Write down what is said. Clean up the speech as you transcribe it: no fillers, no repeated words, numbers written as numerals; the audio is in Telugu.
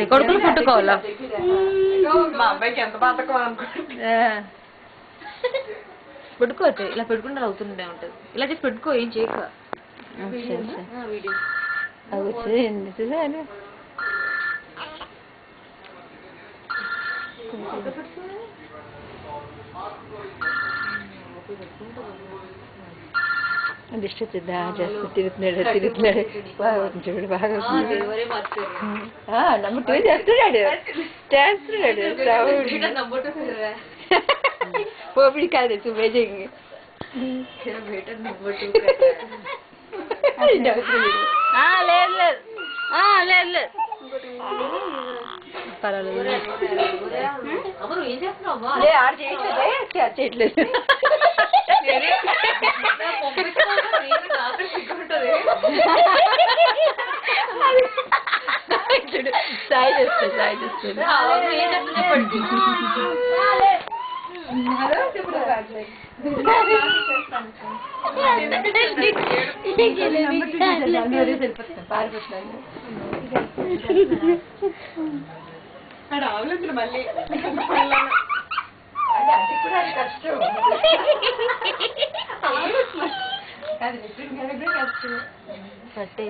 కొడుకులు పుట్టుకోవాలా మా అబ్బాయికి ఎంత బాధకం అనుకుంటే పెట్టుకోవచ్చు ఇలా పెట్టుకుంటే అవుతుండే ఉంటుంది ఇలా చేసి పెట్టుకో ఏం చేయక దిష్టి వచ్చిందా చేస్తూ తిరుగుతున్నాడు బాగా చూడు బాగా నమ్మ టూ చేస్తున్నాడు పోపిడి కాదు బేజింగ్ లేదు లేదు పర్వాలేదు ఆడ చేయట్లేదు చూడు సాయి చేస్తుంది ఆవులు మళ్ళీ కష్టం కష్టం